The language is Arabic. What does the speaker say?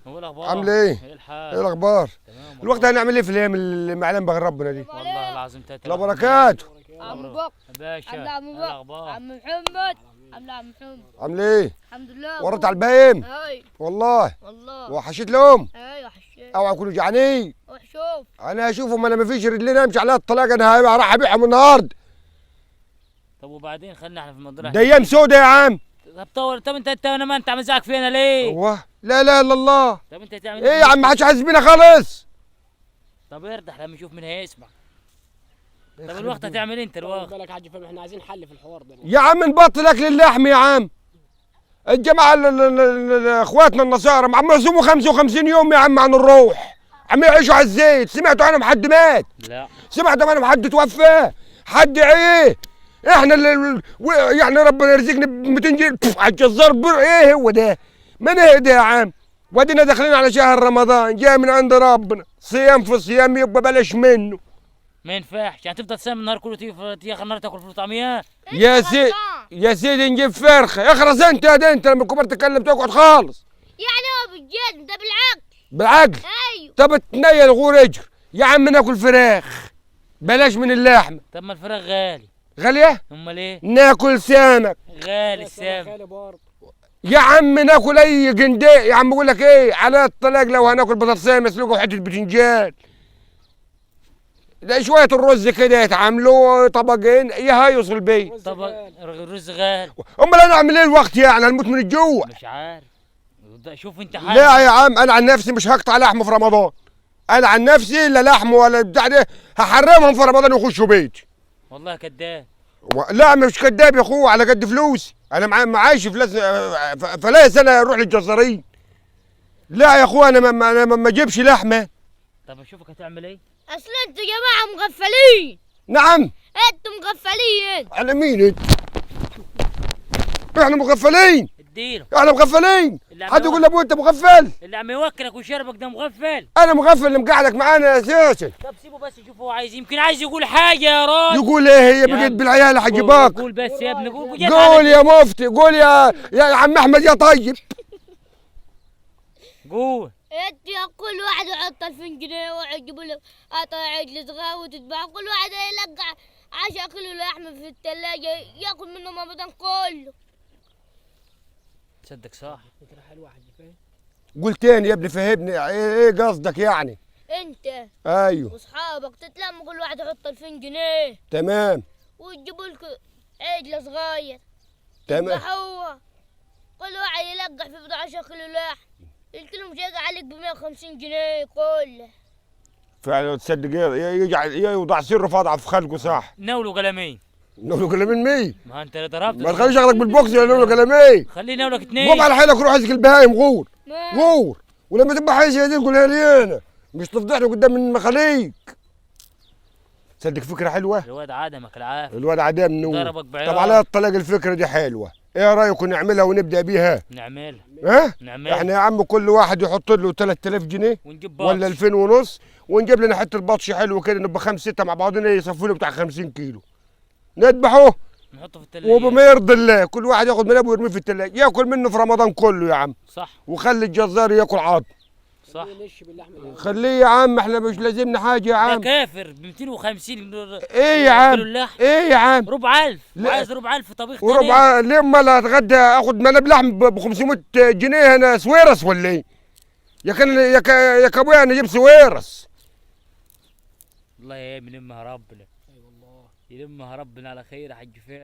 هو الاخبار عامل ايه؟ ايه الحال؟ ايه الاخبار؟ تمام الوقت هنعمل ايه في الايام اللي ما يعلم بها ربنا دي؟ والله العظيم تاتي لا بركات. عم بكر باشا عم عم ايه بكر الاخبار؟ عم محمد عم محمد عامل ايه؟ الحمد لله ورط على البهايم؟ هاي والله والله وحشيت لهم؟ ايوه حشيت اوعى يكونوا جعانين. وشوف انا اشوفهم، انا ما فيش رجلين امشي عليها الطلاق، انا راح ابيعهم النهارده. طب وبعدين خلينا احنا في الموضوع. ده ايام سودة يا عم. طب انت انا ما انت مزاج فينا ليه؟ هو لا لا الا الله. طب انت تعمل ايه يا عم، ما حدش حاسس بينا خالص. طب ارتاح لما نشوف مين هيسمع. طب الوقت هتعمل انت الوقت؟ بالك حاج فهمي، احنا عايزين حل في الحوار ده. يا عم نبطل اكل اللحم يا عم. الجماعه اخواتنا النصارى عم يصوموا 55 يوم يا عم عن الروح، عم يعيشوا على الزيت. سمعتوا عنهم حد مات؟ لا سمعتوا عنهم حد توفى؟ حد ايه؟ احنا اللي يعني ربنا يرزقنا ب 200 جنيه على الجزار ايه هو ده؟ ما نهدى يا عم. ودينا داخلين على شهر رمضان جاي من عند ربنا، صيام في صيام يبقى بلاش منه. ما ينفعش يعني تفضل صايم النهار كله تيجي اخر النهار تاكل فول وطعميه. يا سيدي يا سيدي نجيب فرخه. اخرس انت يا ده، انت لما الكبار تتكلم تقعد خالص. يعني هو بالجد ده بالعقل. بالعقل؟ ايوه طب تنيل غور اجر يا عم، ناكل فراخ بلاش من اللحم. طب ما الفراخ غالي. غاليه؟ امال ايه؟ ناكل سمك. غالي السام. خالي برضه. يا عم ناكل اي جنداء يا عم. بقول لك ايه، على الطلاق لو هناكل بطاطسيه مسلوقه وحته بتنجان، ده شويه الرز كده يتعاملوا طبقين يهيصوا البيت. طب الرز غالي. امال انا اعمل ايه الوقت يعني؟ هنموت من الجوع. مش عارف. شوف انت لا حالك. يا عم، انا عن نفسي مش هقطع لحم في رمضان. انا عن نفسي لا لحم ولا بتاع ده، هحرمهم في رمضان يخشوا بيتي. والله كداب. لا مش كداب يا اخوه، على قد فلوسي. انا معايش فلاس انا اروح للجزارين. لا يا اخوه، انا ما اجيبش لحمه. طب اشوفك هتعمل ايه؟ اصل انتوا يا جماعه مغفلين. نعم. انتوا مغفلين. على مين انت؟ احنا مغفلين؟ اديله. احنا مغفلين؟ اللي عم حد يقول يوكل. لابوي انت مغفل؟ اللي عم يوكلك ويشربك ده مغفل. انا مغفل اللي مقعدك معانا اساسا. طب سيبه بس يشوف هو عايز، يمكن عايز يقول حاجه يا راجل. يقول ايه هي يا بقت عم. بالعيال حجباك؟ قول بس يا ابني قول. قول يا مفتي، قول يا عم احمد يا طيب. قول. انت يا كل واحد يحط 2000 جنيه وواحد يجيب له قطع عجل صغير وتتباع، كل واحد يلقى 10 كيلو لحمه في الثلاجه ياكل منه رمضان كله. تصدق صح. فكره حلوه حاج فهمي. قول تاني يا ابني، فهمني ايه قصدك يعني؟ انت ايوه واصحابك تتلموا كل واحد يحط 2000 جنيه تمام وتجيبوا لكم عجل صغير تمام. هو كل واحد يلقح في بضع 10 كيلو لحم، الكيلو مش هيجي عليك ب 150 جنيه كله. فعلا تصدق يوضع سره فاضعه في خلقه صح. نولوا قلمين. نقول له كلامين مين؟ ما انت اللي ضربت. ما تخليش ياخدك بالبوكس ولا نقول له كلامين. خليه نولك قوم اثنين. على حيلك روح اسك البهايم غور ما غور، ولما تبقى حاجه زي دي تقولها لي انا، مش تفضحني قدام المخاليق. تصدق فكره حلوه؟ الواد عدمك العافيه. الواد عدام نور. ضربك بعيار. طب على الطلاق الفكره دي حلوه، ايه رايكم نعملها ونبدا بيها؟ نعملها. ها؟ نعملها. احنا يا عم كل واحد يحط له 3000 جنيه ونجيب ولا باص. 2000 ونص، ونجيب لنا حته بطش حلو كده، نبقى 5 6 مع بعضنا يصفوا له بتاع 50 كيلو، نذبحه نحطه في الثلاجه. وبما يرضي الله كل واحد ياخد من ابوه ويرميه في الثلاجه، ياكل منه في رمضان كله يا عم. صح. وخلي الجزار ياكل عظم. صح. نش باللحمه الأول. خليه يا عم، احنا مش لازمنا حاجه يا ده عم. كافر ب 250 ايه يا عم؟ كيلو اللحم. ايه يا عم؟ ربع ألف. لا. وعايز ربع ألف طبيخ تاني. وربع ليه؟ امال اتغدى اخد مناب لحم ب 500 جنيه انا سويرس ولا ايه؟ يا كان يا كابويا انا اجيب سويرس. والله يا يلمها ربنا. اي والله. يلمها ربنا على خير يا حاج فهمي.